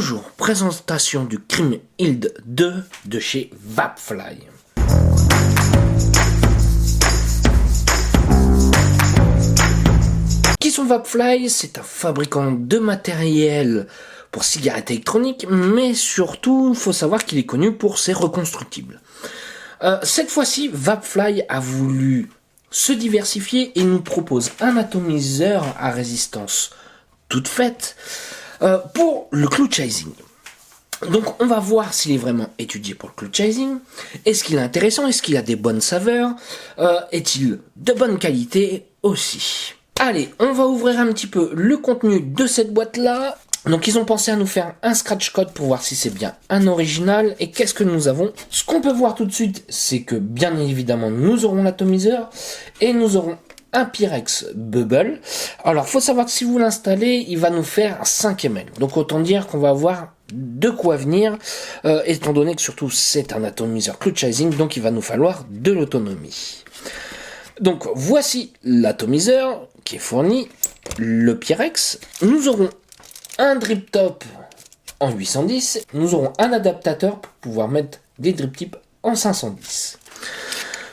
Bonjour, présentation du Kriemhild 2 de chez Vapfly. Qui sont Vapfly? C'est un fabricant de matériel pour cigarettes électroniques, mais surtout, il faut savoir qu'il est connu pour ses reconstructibles. Cette fois-ci, Vapfly a voulu se diversifier et nous propose un atomiseur à résistance toute faite pour le cloud chasing. Donc on va voir s'il est vraiment étudié pour le cloud chasing. Est-ce qu'il est intéressant? Est-ce qu'il a des bonnes saveurs? Est-il de bonne qualité aussi? Allez, on va ouvrir un petit peu le contenu de cette boîte-là. Donc ils ont pensé à nous faire un scratch code pour voir si c'est bien un original. Et qu'est-ce que nous avons? Ce qu'on peut voir tout de suite, c'est que bien évidemment nous aurons l'atomiseur et nous aurons un Pyrex Bubble. Alors faut savoir que si vous l'installez, il va nous faire 5 ml. Donc autant dire qu'on va avoir de quoi venir, étant donné que surtout c'est un atomiseur cloud chasing, donc il va nous falloir de l'autonomie. Donc voici l'atomiseur qui est fourni, le Pyrex. Nous aurons un drip top en 810, nous aurons un adaptateur pour pouvoir mettre des drip tips en 510.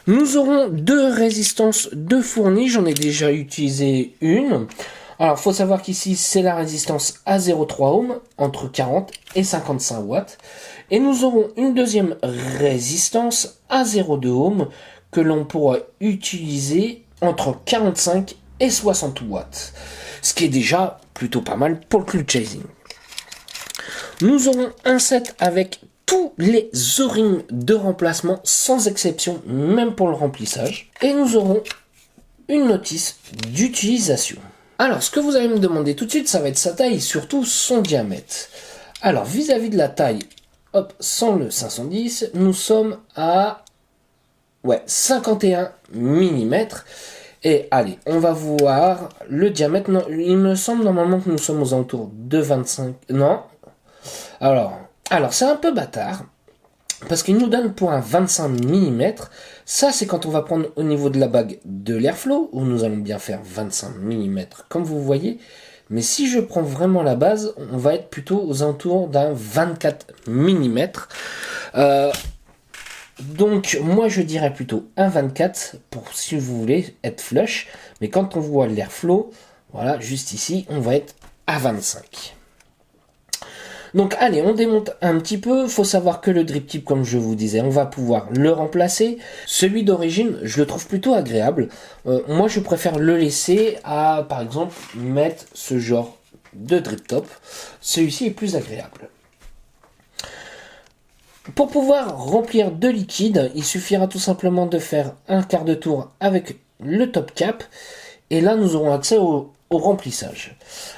Nous aurons deux résistances de fournies, j'en ai déjà utilisé une. Alors, faut savoir qu'ici, c'est la résistance à 0,3 ohms, entre 40 et 55 watts. Et nous aurons une deuxième résistance à 0,2 ohms, que l'on pourra utiliser entre 45 et 60 watts. Ce qui est déjà plutôt pas mal pour le cloud chasing. Nous aurons un set avec tous les O-rings de remplacement, sans exception, même pour le remplissage. Et nous aurons une notice d'utilisation. Alors, ce que vous allez me demander tout de suite, ça va être sa taille et surtout son diamètre. Alors, vis-à-vis de la taille, hop, sans le 510, nous sommes à 51 mm. Et allez, on va voir le diamètre. Non, il me semble normalement que nous sommes aux alentours de 25... Non. Alors c'est un peu bâtard. Parce qu'il nous donne pour un 25 mm. Ça, c'est quand on va prendre au niveau de la bague de l'airflow, où nous allons bien faire 25 mm, comme vous voyez. Mais si je prends vraiment la base, on va être plutôt aux alentours d'un 24 mm. Donc, moi, je dirais plutôt un 24 pour si vous voulez être flush. Mais quand on voit l'airflow, voilà, juste ici, on va être à 25. Donc allez, on démonte un petit peu. Faut savoir que le drip tip, comme je vous disais, on va pouvoir le remplacer. Celui d'origine, je le trouve plutôt agréable. Moi, je préfère le laisser à, par exemple, mettre ce genre de drip top. Celui-ci est plus agréable. Pour pouvoir remplir de liquide, il suffira tout simplement de faire un quart de tour avec le top cap. Et là, nous aurons accès au remplissage.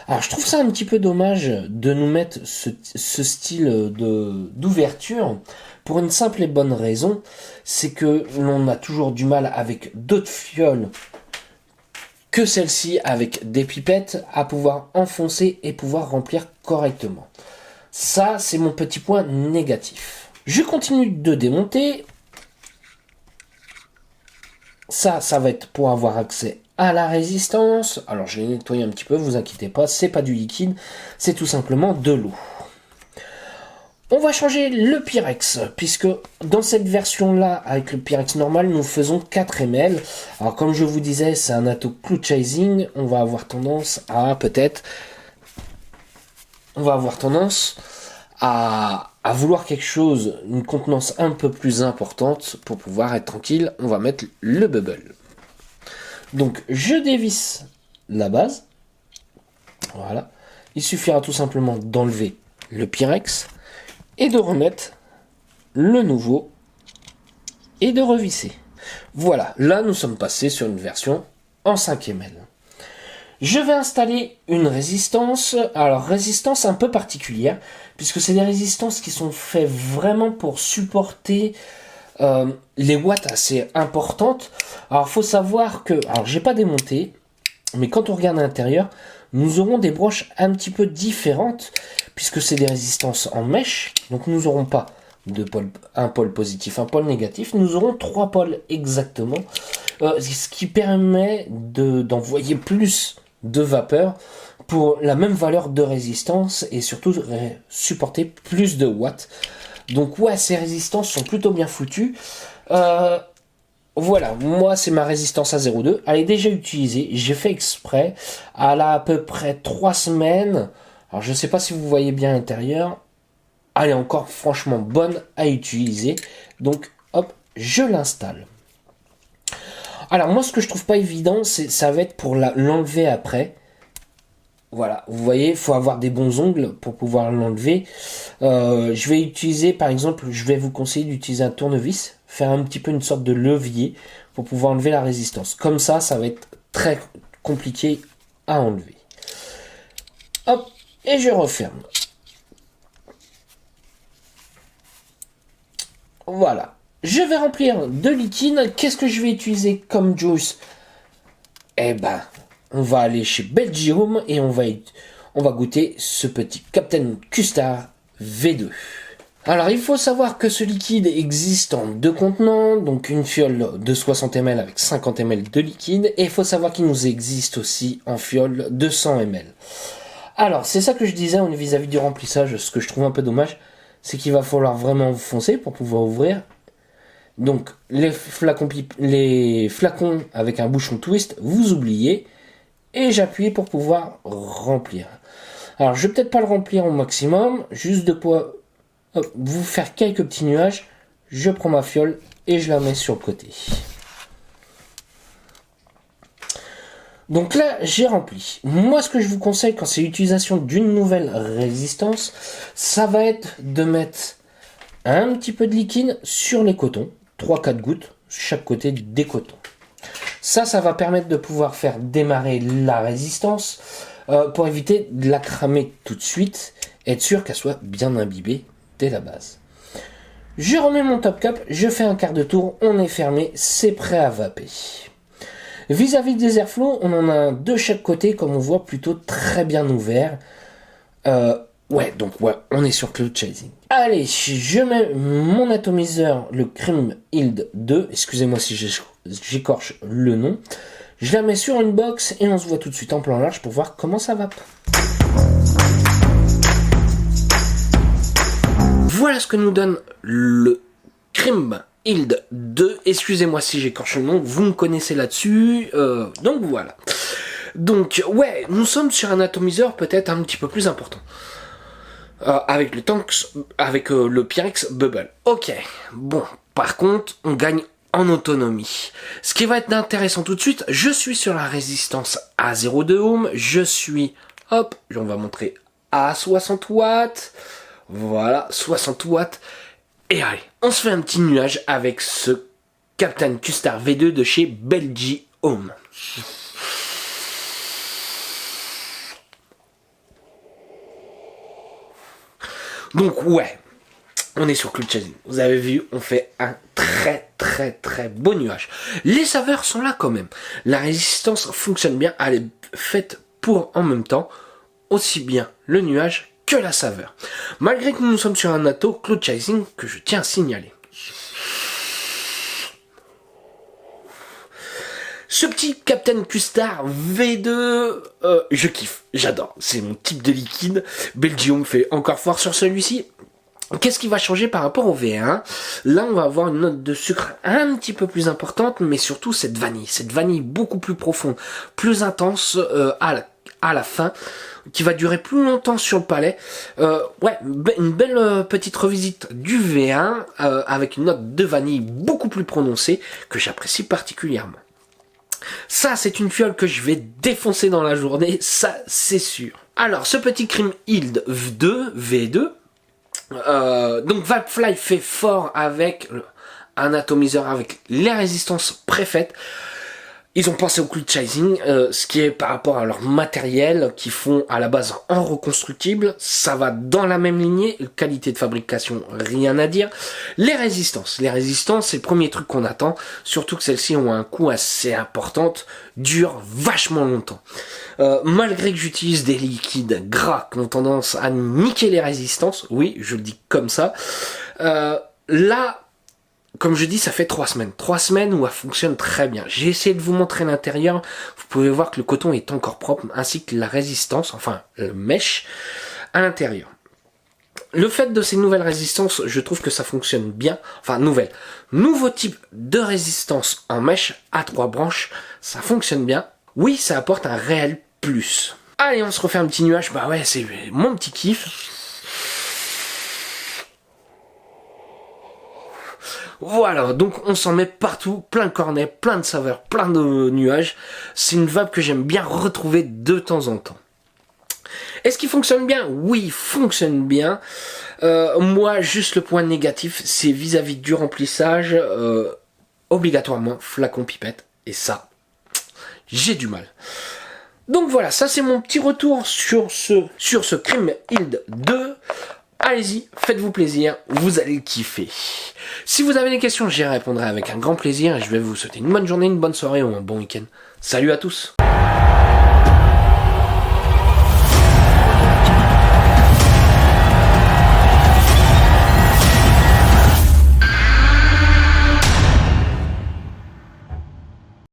Alors je trouve ça un petit peu dommage de nous mettre ce style d'ouverture pour une simple et bonne raison, c'est que l'on a toujours du mal avec d'autres fioles que celle-ci avec des pipettes à pouvoir enfoncer et pouvoir remplir correctement. Ça, c'est mon petit point négatif. Je continue de démonter. Ça va être pour avoir accès à la résistance. Alors je l'ai nettoyé un petit peu, vous inquiétez pas, c'est pas du liquide, c'est tout simplement de l'eau. On va changer le Pyrex, puisque dans cette version-là, avec le Pyrex normal, nous faisons 4 ml. Alors comme je vous disais, c'est un ato cloud chasing, on va avoir tendance à à vouloir quelque chose, une contenance un peu plus importante pour pouvoir être tranquille. On va mettre le bubble. Donc je dévisse la base. Voilà. Il suffira tout simplement d'enlever le Pyrex et de remettre le nouveau et de revisser. Voilà, là nous sommes passés sur une version en 5 ml. Je vais installer une résistance, alors résistance un peu particulière, puisque c'est des résistances qui sont faites vraiment pour supporter les watts assez importantes. Alors faut savoir que, alors j'ai pas démonté, mais quand on regarde à l'intérieur, nous aurons des broches un petit peu différentes, puisque c'est des résistances en mèche, donc nous n'aurons pas un pôle positif, un pôle négatif, nous aurons 3 pôles exactement, ce qui permet d'envoyer plus de vapeur pour la même valeur de résistance et surtout supporter plus de watts. Donc ouais, ces résistances sont plutôt bien foutues. Voilà, moi c'est ma résistance à 0,2. Elle est déjà utilisée, j'ai fait exprès. Elle a à peu près 3 semaines. Alors je sais pas si vous voyez bien l'intérieur. Elle est encore franchement bonne à utiliser. Donc hop, je l'installe. Alors moi ce que je trouve pas évident, ça va être pour l'enlever après. Voilà, vous voyez, il faut avoir des bons ongles pour pouvoir l'enlever. Je vais utiliser, par exemple, je vais vous conseiller d'utiliser un tournevis, faire un petit peu une sorte de levier pour pouvoir enlever la résistance. Comme ça va être très compliqué à enlever. Hop, et je referme. Voilà. Je vais remplir de liquide. Qu'est-ce que je vais utiliser comme juice? Eh ben, on va aller chez Belgium et on va goûter ce petit Captain Custard V2. Alors il faut savoir que ce liquide existe en 2 contenants, donc une fiole de 60 ml avec 50 ml de liquide, et il faut savoir qu'il nous existe aussi en fiole de 100 ml. Alors c'est ça que je disais vis-à-vis du remplissage, ce que je trouve un peu dommage, c'est qu'il va falloir vraiment foncer pour pouvoir ouvrir. Donc les flacons avec un bouchon twist, vous oubliez, et j'appuie pour pouvoir remplir. Alors je vais peut-être pas le remplir au maximum, juste de quoi vous faire quelques petits nuages. Je prends ma fiole et je la mets sur le côté. Donc là j'ai rempli. Moi ce que je vous conseille quand c'est l'utilisation d'une nouvelle résistance, ça va être de mettre un petit peu de liquide sur les cotons, 3-4 gouttes chaque côté des cotons. Ça va permettre de pouvoir faire démarrer la résistance pour éviter de la cramer tout de suite, être sûr qu'elle soit bien imbibée dès la base. Je remets mon top cap, je fais un quart de tour, on est fermé, c'est prêt à vaper. Vis-à-vis des airflows, on en a un de chaque côté, comme on voit, plutôt très bien ouvert. Ouais, on est sur Cloud Chasing. Allez, je mets mon atomiseur, le Crim Hild 2, excusez-moi si j'écorche le nom. Je la mets sur une box et on se voit tout de suite en plan large pour voir comment ça va. Voilà ce que nous donne le Crim Hild 2. Excusez-moi si j'écorche le nom, vous me connaissez là-dessus. Donc voilà. Donc ouais, nous sommes sur un atomiseur peut-être un petit peu plus important. Avec le Tanks, avec le Pyrex Bubble. Ok, bon, par contre, on gagne en autonomie. Ce qui va être intéressant tout de suite, je suis sur la résistance à 0,2 ohm, je suis, hop, on va montrer à 60 watts, voilà, 60 watts, et allez, on se fait un petit nuage avec ce Captain Custard V2 de chez Belgium. Donc ouais, on est sur Cloud Chasing. Vous avez vu, on fait un très beau nuage. Les saveurs sont là quand même. La résistance fonctionne bien, elle est faite pour en même temps aussi bien le nuage que la saveur. Malgré que nous sommes sur un atto Cloud Chasing que je tiens à signaler. Ce petit Captain Custard V2, je kiffe, j'adore, c'est mon type de liquide. Belgium fait encore fort sur celui-ci. Qu'est-ce qui va changer par rapport au V1? Là, on va avoir une note de sucre un petit peu plus importante, mais surtout cette vanille beaucoup plus profonde, plus intense à la fin, qui va durer plus longtemps sur le palais. Ouais, une belle petite revisite du V1 avec une note de vanille beaucoup plus prononcée que j'apprécie particulièrement. Ça, c'est une fiole que je vais défoncer dans la journée, ça, c'est sûr. Alors, ce petit Crim Hild V2, donc Vapfly fait fort avec un atomiseur avec les résistances préfaites. Ils ont pensé au Cloud Chasing, ce qui est par rapport à leur matériel qu'ils font à la base en reconstructible. Ça va dans la même lignée, qualité de fabrication, rien à dire. Les résistances, c'est le premier truc qu'on attend, surtout que celles-ci ont un coût assez important, durent vachement longtemps. Malgré que j'utilise des liquides gras qui ont tendance à niquer les résistances, oui, je le dis comme ça, là, comme je dis, ça fait 3 semaines. 3 semaines où elle fonctionne très bien. J'ai essayé de vous montrer l'intérieur. Vous pouvez voir que le coton est encore propre, ainsi que la résistance, enfin, le mesh à l'intérieur. Le fait de ces nouvelles résistances, je trouve que ça fonctionne bien. Enfin, nouveau type de résistance en mèche à 3 branches, ça fonctionne bien. Oui, ça apporte un réel plus. Allez, on se refait un petit nuage. Bah ouais, c'est mon petit kiff. Voilà, donc on s'en met partout, plein de cornets, plein de saveurs, plein de nuages. C'est une vape que j'aime bien retrouver de temps en temps. Est-ce qu'il fonctionne bien? Oui, il fonctionne bien. Moi, juste le point négatif, c'est vis-à-vis du remplissage, obligatoirement flacon pipette. Et ça, j'ai du mal. Donc voilà, ça c'est mon petit retour sur ce Kriemhild 2. Allez-y, faites-vous plaisir, vous allez kiffer. Si vous avez des questions, j'y répondrai avec un grand plaisir et je vais vous souhaiter une bonne journée, une bonne soirée ou un bon week-end. Salut à tous!